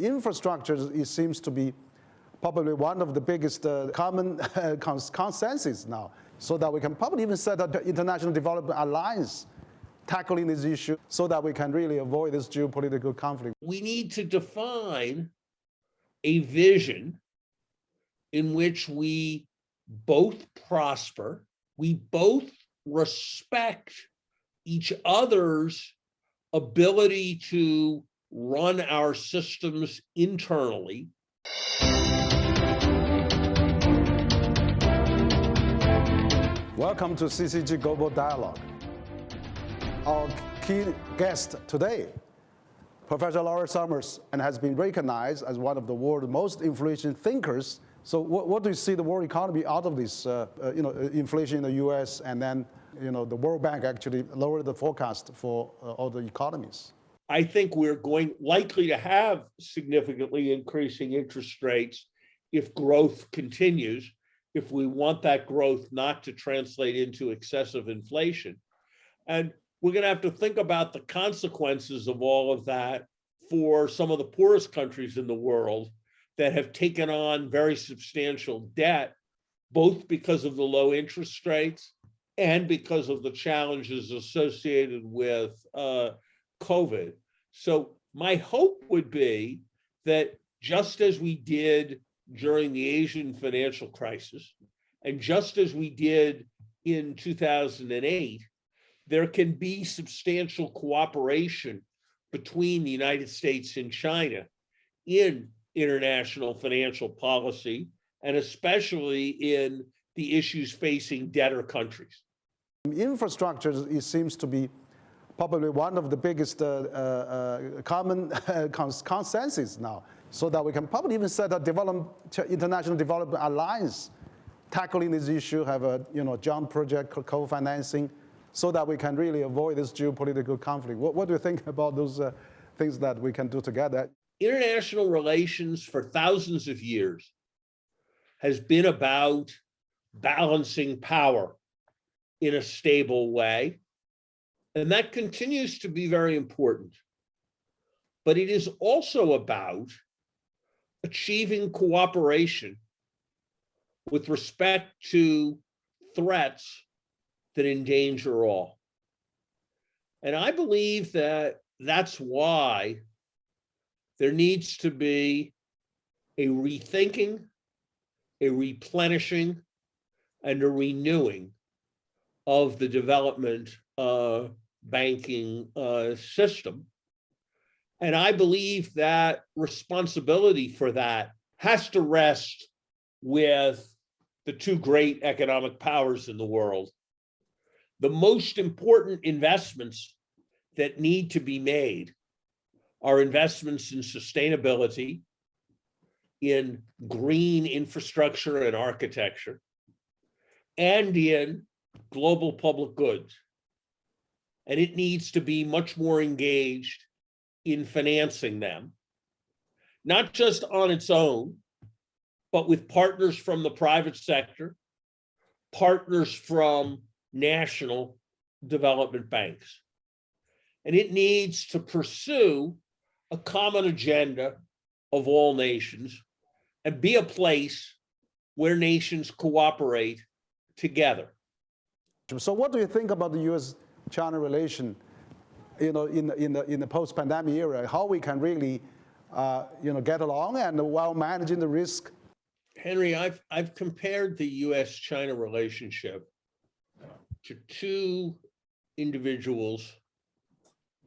Infrastructure, it seems to be probably one of the biggest common consensus now, so that we can probably even set up the International Development Alliance tackling this issue so that we can really avoid this geopolitical conflict. We need to define a vision in which we both prosper, we both respect each other's ability to run our systems internally. Welcome to CCG Global Dialogue. Our key guest today, Professor Laura Summers, and has been recognized as one of the world's most influential thinkers. So what do you see the world economy out of this, inflation in the US, and then, the World Bank actually lowered the forecast for all the economies? I think we're likely to have significantly increasing interest rates if growth continues, if we want that growth not to translate into excessive inflation. And we're going to have to think about the consequences of all of that for some of the poorest countries in the world that have taken on very substantial debt, both because of the low interest rates and because of the challenges associated with COVID. So my hope would be that just as we did during the Asian financial crisis, and just as we did in 2008, there can be substantial cooperation between the United States and China in international financial policy, and especially in the issues facing debtor countries. Infrastructure, it seems to be probably one of the biggest common consensus now, so that we can probably even set up International Development Alliance tackling this issue, have a joint project co-financing, so that we can really avoid this geopolitical conflict. What do you think about those things that we can do together? International relations for thousands of years has been about balancing power in a stable way, and that continues to be very important. But it is also about achieving cooperation with respect to threats that endanger all. And I believe that that's why there needs to be a rethinking, a replenishing, and a renewing of the development banking system. And I believe that responsibility for that has to rest with the two great economic powers in the world. The most important investments that need to be made are investments in sustainability, in green infrastructure and architecture, and in global public goods. And it needs to be much more engaged in financing them, not just on its own, but with partners from the private sector, partners from national development banks. And it needs to pursue a common agenda of all nations and be a place where nations cooperate together. So what do you think about the US-China relation, in the post-pandemic era, how we can really, get along and while managing the risk? Henry, I've compared the US-China relationship to two individuals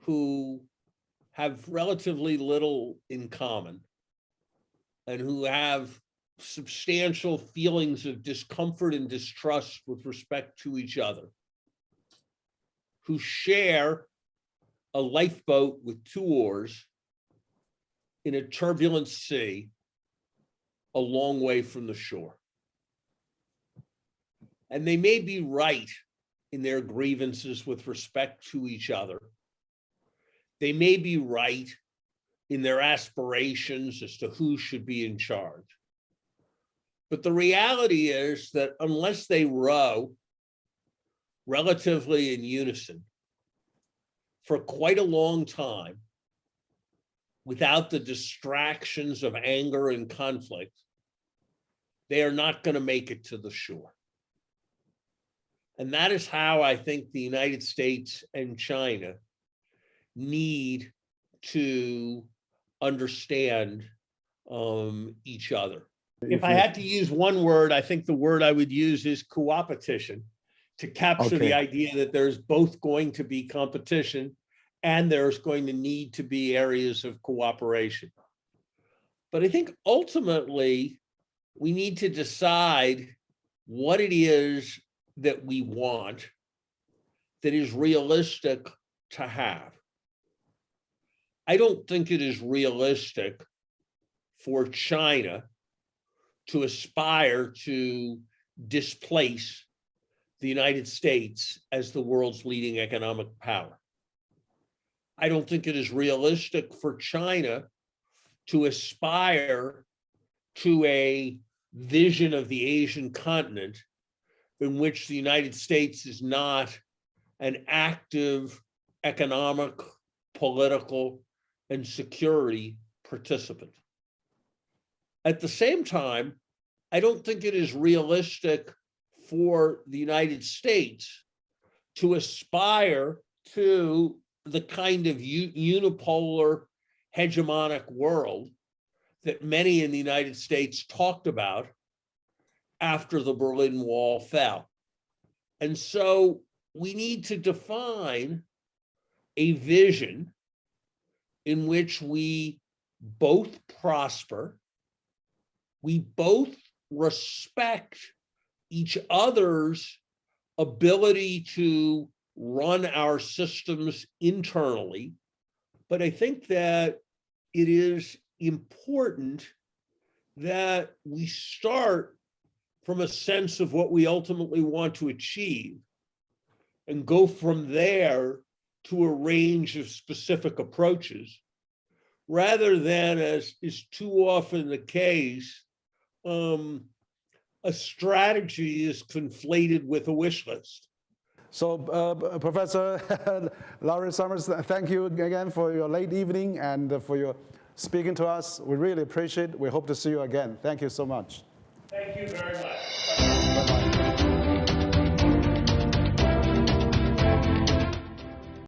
who have relatively little in common and who have substantial feelings of discomfort and distrust with respect to each other, who share a lifeboat with two oars in a turbulent sea a long way from the shore. And they may be right in their grievances with respect to each other. They may be right in their aspirations as to who should be in charge. But the reality is that unless they row relatively in unison for quite a long time, without the distractions of anger and conflict, they are not going to make it to the shore. And that is how I think the United States and China need to understand each other. If I had to use one word, I think the word I would use is co-opetition, to capture the idea that there's both going to be competition and there's going to need to be areas of cooperation. But I think ultimately we need to decide what it is that we want that is realistic to have. I don't think it is realistic for China to aspire to displace the United States as the world's leading economic power. I don't think it is realistic for China to aspire to a vision of the Asian continent in which the United States is not an active economic, political, and security participant. At the same time, I don't think it is realistic for the United States to aspire to the kind of unipolar hegemonic world that many in the United States talked about after the Berlin Wall fell. And so we need to define a vision in which we both prosper, we both respect each other's ability to run our systems internally. But I think that it is important that we start from a sense of what we ultimately want to achieve and go from there to a range of specific approaches, rather than, as is too often the case, a strategy is conflated with a wish list. So, Professor Larry Summers, thank you again for your late evening and for your speaking to us. We really appreciate it. We hope to see you again. Thank you so much. Thank you very much.